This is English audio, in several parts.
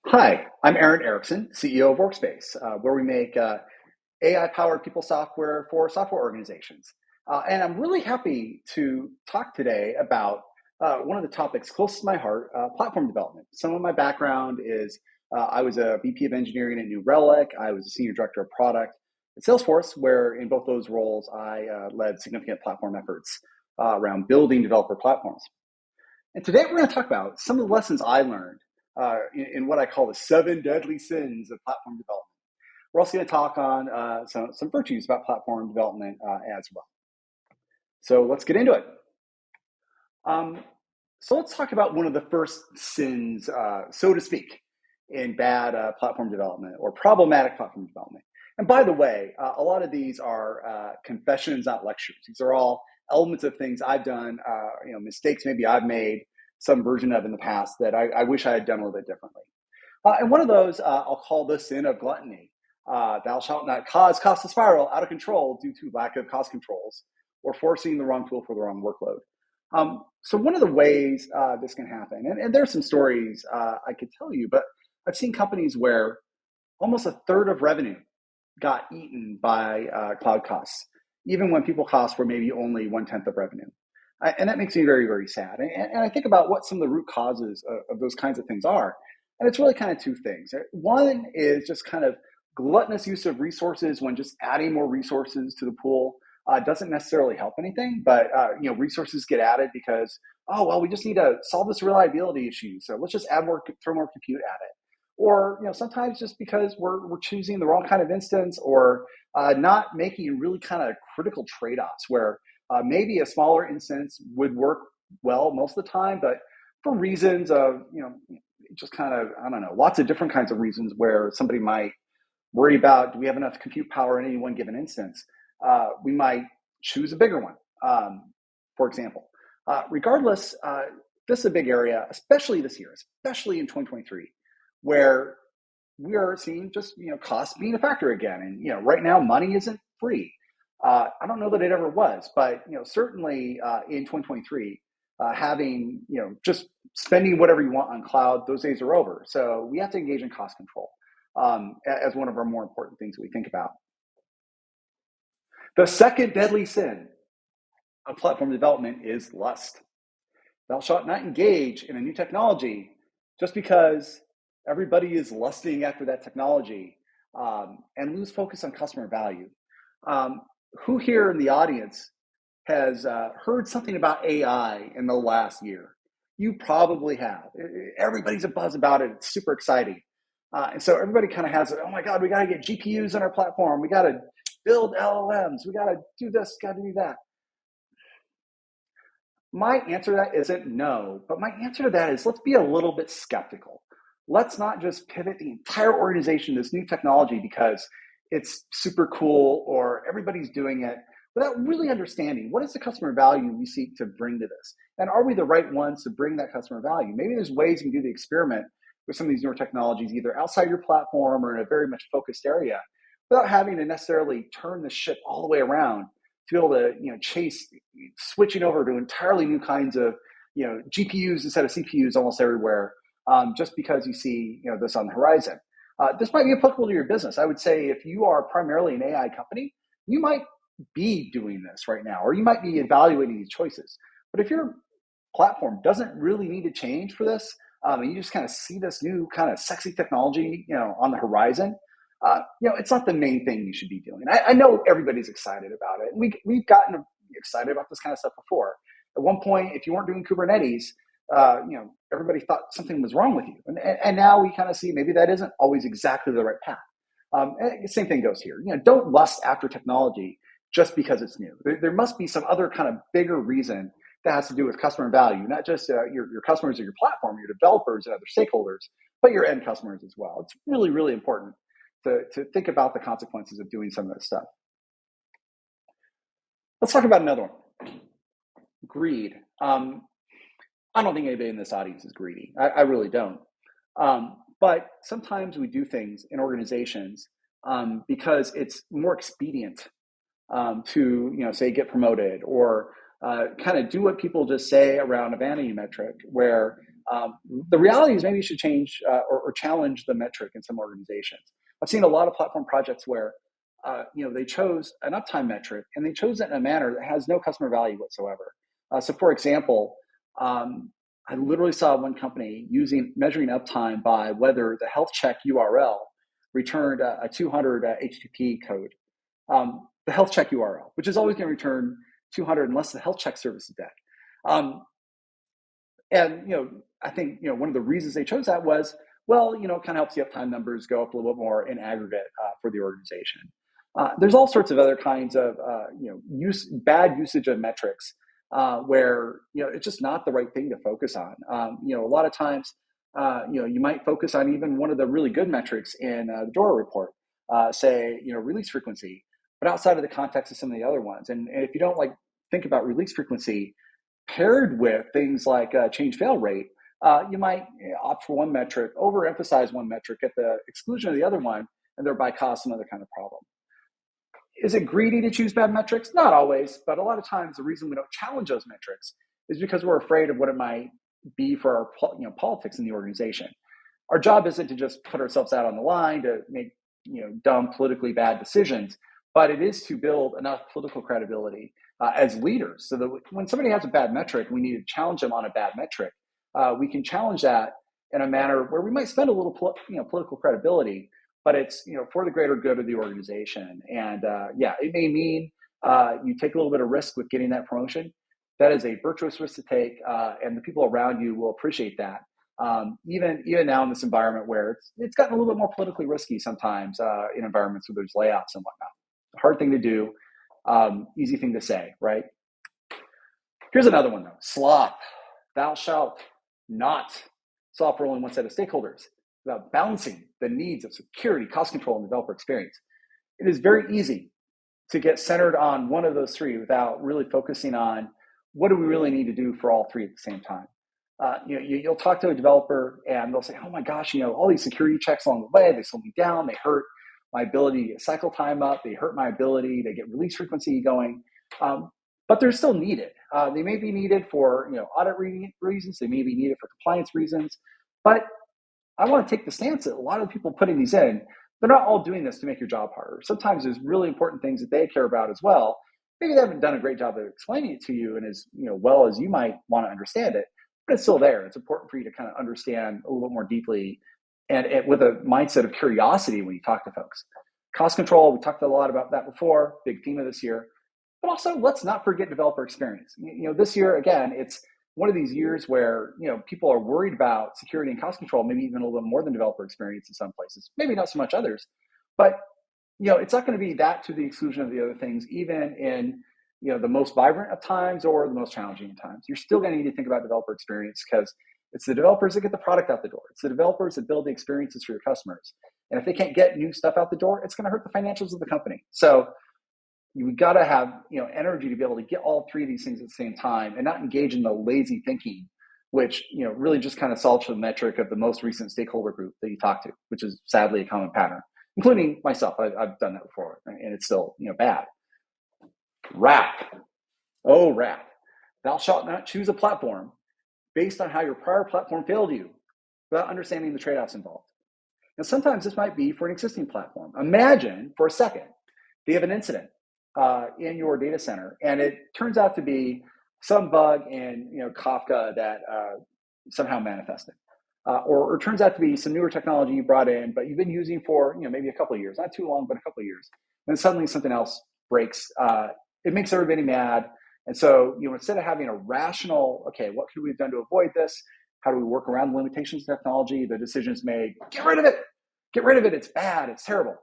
Hi, I'm Aaron Erickson, CEO of Workspace, where we make AI-powered people software for software organizations. And I'm really happy to talk today about one of the topics close to my heart, platform development. Some of my background is I was a VP of engineering at New Relic. I was a senior director of product at Salesforce, where in both those roles, I led significant platform efforts around building developer platforms. And today we're going to talk about some of the lessons I learned in what I call the seven deadly sins of platform development. We're also going to talk on some virtues about platform development as well. So let's get into it. So let's talk about one of the first sins, so to speak, in bad platform development or problematic platform development. And by the way, a lot of these are confessions, not lectures. These are all elements of things I've done, mistakes maybe I've made some version of in the past that I wish I had done a little bit differently. And one of those I'll call the sin of gluttony. Thou shalt not cause cost to spiral out of control due to lack of cost controls or forcing the wrong tool for the wrong workload. So one of the ways this can happen, and there's some stories I could tell you, but I've seen companies where almost a third of revenue got eaten by cloud costs, even when people costs were maybe only 1/10 of revenue. And that makes me very, very sad. And I think about what some of the root causes of those kinds of things are. And it's really kind of two things. One is just kind of gluttonous use of resources when just adding more resources to the pool doesn't necessarily help anything. But resources get added because, oh, well, we just need to solve this reliability issue. So let's just add more, throw more compute at it. Or sometimes just because we're choosing the wrong kind of instance or not making really kind of critical trade-offs where maybe a smaller instance would work well most of the time, but for reasons of just kind of, I don't know, lots of different kinds of reasons where somebody might worry about, do we have enough compute power in any one given instance? We might choose a bigger one, for example. Regardless, this is a big area, especially this year, especially in 2023, where we are seeing just cost being a factor again. And right now, money isn't free. I don't know that it ever was, but certainly in 2023, having just spending whatever you want on cloud, those days are over. So we have to engage in cost control as one of our more important things that we think about. The second deadly sin of platform development is lust. Thou shalt not engage in a new technology just because everybody is lusting after that technology and lose focus on customer value. Who here in the audience has heard something about AI in the last year? You probably have. Everybody's a buzz about it. It's super exciting. And so everybody kind of has it. Oh my God, we got to get GPUs on our platform. We got to build LLMs. We got to do this, got to do that. My answer to that isn't no, but my answer to that is let's be a little bit skeptical. Let's not just pivot the entire organization to this new technology because it's super cool or everybody's doing it without really understanding what is the customer value we seek to bring to this. And are we the right ones to bring that customer value? Maybe there's ways you can do the experiment with some of these newer technologies, either outside your platform or in a very much focused area, without having to necessarily turn the ship all the way around to be able to chase switching over to entirely new kinds of GPUs instead of CPUs almost everywhere, just because you see this on the horizon. This might be applicable to your business. I would say if you are primarily an AI company, you might be doing this right now, or you might be evaluating these choices. But if your platform doesn't really need to change for this, and you just kind of see this new kind of sexy technology on the horizon, it's not the main thing you should be doing. I know everybody's excited about it. We've gotten excited about this kind of stuff before. At one point, if you weren't doing Kubernetes, everybody thought something was wrong with you. And now we kind of see maybe that isn't always exactly the right path. Same thing goes here. Don't lust after technology just because it's new. There must be some other kind of bigger reason that has to do with customer value, not just your customers or your platform, your developers and other stakeholders, but your end customers as well. It's really, really important to think about the consequences of doing some of this stuff. Let's talk about another one. Greed. I don't think anybody in this audience is greedy. I really don't. But sometimes we do things in organizations because it's more expedient to, say, get promoted or kind of do what people just say around a vanity metric where The reality is maybe you should change or challenge the metric in some organizations. I've seen a lot of platform projects where they chose an uptime metric and they chose it in a manner that has no customer value whatsoever. So, for example, I literally saw one company measuring uptime by whether the health check URL returned a 200 HTTP code. The health check URL, which is always going to return 200 unless the health check service is dead. And I think one of the reasons they chose that was, well, it kind of helps the uptime numbers go up a little bit more in aggregate for the organization. There's all sorts of other kinds of bad usage of metrics where it's just not the right thing to focus on. A lot of times, you might focus on even one of the really good metrics in the DORA report, say release frequency, but outside of the context of some of the other ones. And if you don't think about release frequency paired with things like change fail rate, you might opt for one metric, overemphasize one metric at the exclusion of the other one, and thereby cause another kind of problem. Is it greedy to choose bad metrics? Not always, but a lot of times the reason we don't challenge those metrics is because we're afraid of what it might be for our politics in the organization. Our job isn't to just put ourselves out on the line to make dumb, politically bad decisions, but it is to build enough political credibility as leaders so that when somebody has a bad metric, we need to challenge them on a bad metric. We can challenge that in a manner where we might spend a little political credibility, but it's for the greater good of the organization. And it may mean you take a little bit of risk with getting that promotion. That is a virtuous risk to take, and the people around you will appreciate that. Even now in this environment where it's gotten a little bit more politically risky sometimes in environments where there's layoffs and whatnot. Hard thing to do, easy thing to say, right? Here's another one though. Sloth. Thou shalt not solve for only one set of stakeholders without balancing the needs of security, cost control, and developer experience. It is very easy to get centered on one of those three without really focusing on what do we really need to do for all three at the same time. You'll talk to a developer and they'll say, oh my gosh, all these security checks along the way, they slow me down, they hurt my ability to get cycle time up, they hurt my ability to get release frequency going, but they're still needed. They may be needed for audit reasons, they may be needed for compliance reasons, but I want to take the stance that a lot of people putting these in, they're not all doing this to make your job harder. Sometimes there's really important things that they care about as well. Maybe they haven't done a great job of explaining it to you and as well as you might want to understand it, but it's still there. It's important for you to kind of understand a little bit more deeply and with a mindset of curiosity when you talk to folks. Cost control, we talked a lot about that before, big theme of this year. But also, let's not forget developer experience. This year, again, it's one of these years where people are worried about security and cost control, maybe even a little bit more than developer experience in some places, maybe not so much others. But it's not going to be that to the exclusion of the other things, even in the most vibrant of times or the most challenging of times. You're still going to need to think about developer experience because it's the developers that get the product out the door. It's the developers that build the experiences for your customers. And if they can't get new stuff out the door, it's going to hurt the financials of the company. So you've got to have energy to be able to get all three of these things at the same time and not engage in the lazy thinking, which really just kind of solves for the metric of the most recent stakeholder group that you talk to, which is sadly a common pattern, including myself. I've done that before, and it's still bad. Wrap. Oh, wrap. Thou shalt not choose a platform based on how your prior platform failed you without understanding the trade-offs involved. Now, sometimes this might be for an existing platform. Imagine for a second, they have an incident in your data center, and it turns out to be some bug in Kafka that somehow manifested. Or it turns out to be some newer technology you brought in, but you've been using for maybe a couple of years, not too long, but a couple of years. And suddenly something else breaks. It makes everybody mad. And so instead of having a rational, okay, what could we have done to avoid this? How do we work around the limitations of technology? The decisions made, get rid of it. Get rid of it. It's bad. It's terrible.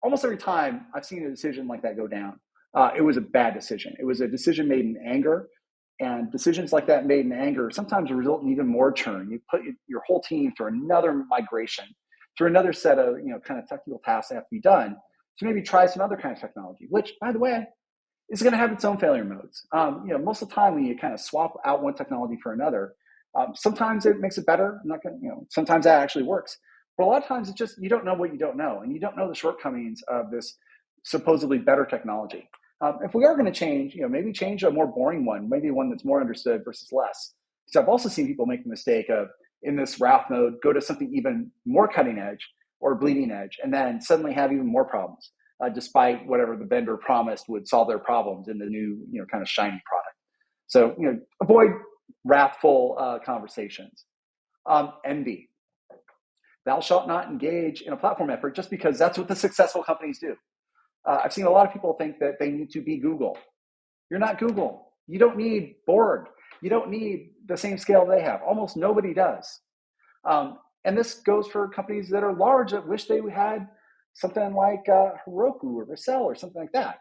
Almost every time I've seen a decision like that go down, it was a bad decision. It was a decision made in anger. And decisions like that made in anger sometimes result in even more churn. You put your whole team through another migration, through another set of kind of technical tasks that have to be done to maybe try some other kind of technology, which, by the way, is going to have its own failure modes. Most of the time when you kind of swap out one technology for another, sometimes it makes it better. I'm not going sometimes that actually works. But a lot of times it's just you don't know what you don't know, and you don't know the shortcomings of this supposedly better technology. If we are going to change, maybe change a more boring one, maybe one that's more understood versus less. So I've also seen people make the mistake of, in this wrath mode, go to something even more cutting edge or bleeding edge, and then suddenly have even more problems, despite whatever the vendor promised would solve their problems in the new, kind of shiny product. So, avoid wrathful conversations. Envy. Thou shalt not engage in a platform effort just because that's what the successful companies do. I've seen a lot of people think that they need to be Google. You're not Google. You don't need Borg. You don't need the same scale they have. Almost nobody does. And this goes for companies that are large that wish they had something like Heroku or Vercel or something like that.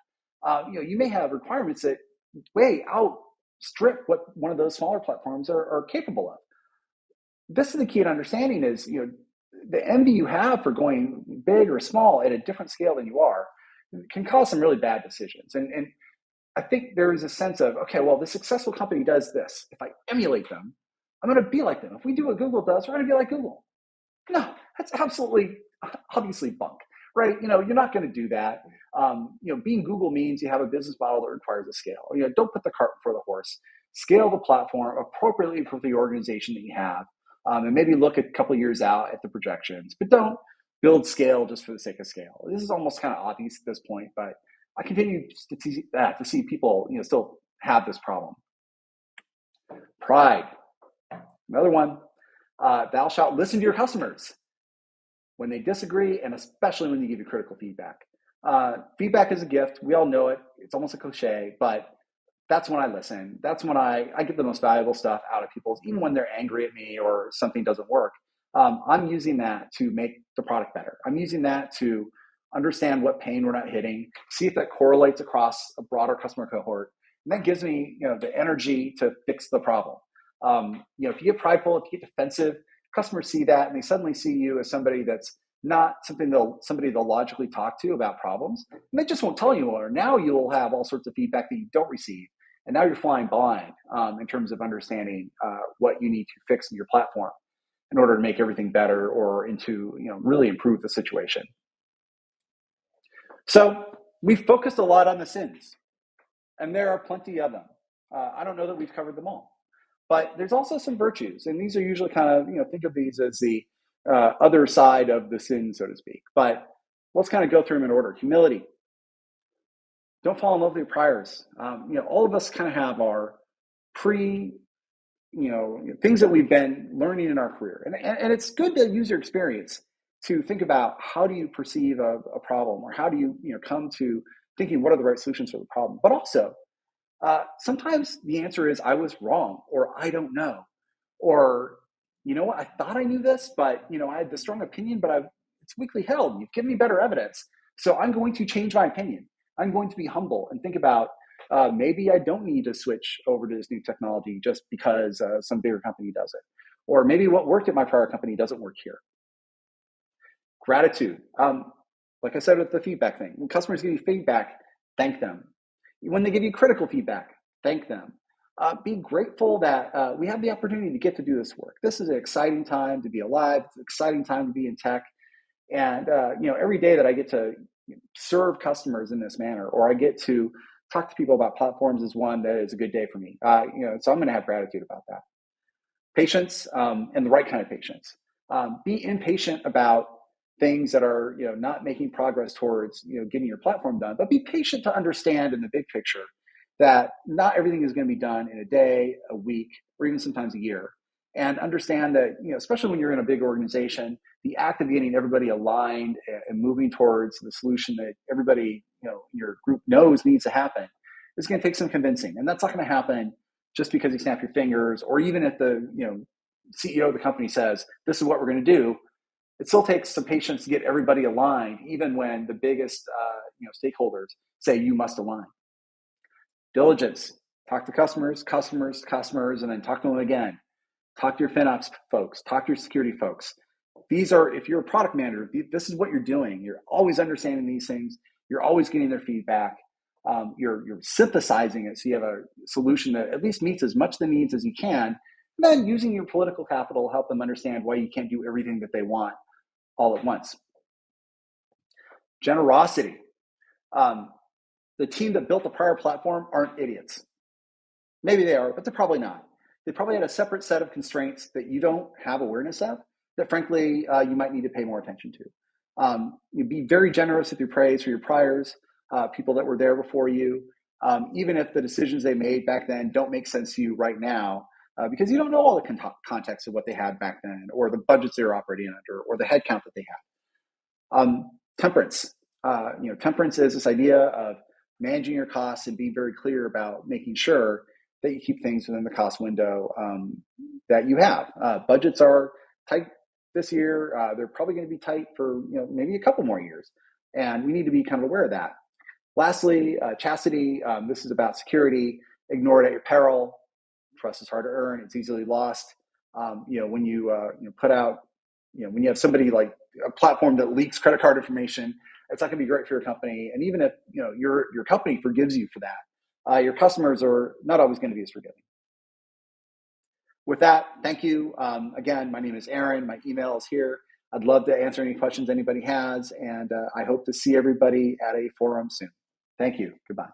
You may have requirements that way outstrip what one of those smaller platforms are capable of. This is the key to understanding is, the envy you have for going big or small at a different scale than you are can cause some really bad decisions. And I think there is a sense of, okay, well, the successful company does this. If I emulate them, I'm going to be like them. If we do what Google does, we're going to be like Google. No, that's absolutely, obviously bunk, right? You're not going to do that. Being Google means you have a business model that requires a scale. Don't put the cart before the horse. Scale the platform appropriately for the organization that you have, and maybe look a couple of years out at the projections, but don't build scale just for the sake of scale. This is almost kind of obvious at this point, but I continue to see people, still have this problem. Pride, another one. Thou shalt listen to your customers when they disagree, and especially when they give you critical feedback. Feedback is a gift. We all know it. It's almost a cliche, but that's when I listen. That's when I get the most valuable stuff out of people, even when they're angry at me or something doesn't work. I'm using that to make the product better. I'm using that to understand what pain we're not hitting, see if that correlates across a broader customer cohort. And that gives me, the energy to fix the problem. If you get prideful, if you get defensive, customers see that and they suddenly see you as somebody that's not somebody they'll logically talk to about problems. And they just won't tell you more. Now you'll have all sorts of feedback that you don't receive. And now you're flying blind in terms of understanding what you need to fix in your platform in order to make everything better or really improve the situation. So we've focused a lot on the sins, and there are plenty of them. I don't know that we've covered them all, but there's also some virtues, and these are usually kind of, think of these as the other side of the sin, so to speak. But let's kind of go through them in order. Humility. Don't fall in love with your priors. All of us kind of have our things that we've been learning in our career. And it's good to use your experience to think about how do you perceive a problem, or how do you, come to thinking what are the right solutions for the problem. But also, sometimes the answer is I was wrong, or I don't know, or, what, I thought I knew this, but, I had this strong opinion, but it's weakly held. You've given me better evidence. So I'm going to change my opinion. I'm going to be humble and think about, maybe I don't need to switch over to this new technology just because some bigger company does it. Or maybe what worked at my prior company doesn't work here. Gratitude. Like I said with the feedback thing, when customers give you feedback, thank them. When they give you critical feedback, thank them. Be grateful that we have the opportunity to get to do this work. This is an exciting time to be alive. It's an exciting time to be in tech. And every day that I get to serve customers in this manner, or I get to talk to people about platforms, is one that is a good day for me. So I'm going to have gratitude about that. Patience, and the right kind of patience. Be impatient about things that are not making progress towards getting your platform done, but be patient to understand in the big picture that not everything is going to be done in a day, a week, or even sometimes a year. And understand that, especially when you're in a big organization, the act of getting everybody aligned and moving towards the solution that everybody, your group knows needs to happen is going to take some convincing. And that's not going to happen just because you snap your fingers, or even if the, CEO of the company says, this is what we're going to do. It still takes some patience to get everybody aligned, even when the biggest, stakeholders say you must align. Diligence. Talk to customers, and then talk to them again. Talk to your FinOps folks, talk to your security folks. These are, if you're a product manager, this is what you're doing. You're always understanding these things. You're always getting their feedback. You're synthesizing it so you have a solution that at least meets as much the needs as you can. And then using your political capital to help them understand why you can't do everything that they want all at once. Generosity. The team that built the prior platform aren't idiots. Maybe they are, but they're probably not. they probably had a separate set of constraints that you don't have awareness of that frankly you might need to pay more attention to. You be very generous with your praise for your priors, people that were there before you, even if the decisions they made back then don't make sense to you right now, because you don't know all the context of what they had back then, or the budgets they were operating under, or the headcount that they had. Temperance. Temperance is this idea of managing your costs and being very clear about making sure that you keep things within the cost window that you have. Budgets are tight this year. They're probably going to be tight for maybe a couple more years, and we need to be kind of aware of that. Lastly, chastity. This is about security. Ignore it at your peril. Trust is hard to earn. It's easily lost. When you put out, when you have somebody like a platform that leaks credit card information, it's not going to be great for your company. And even if your company forgives you for that, your customers are not always going to be as forgiving. With that, thank you. Again, my name is Aaron. My email is here. I'd love to answer any questions anybody has, and I hope to see everybody at a forum soon. Thank you. Goodbye.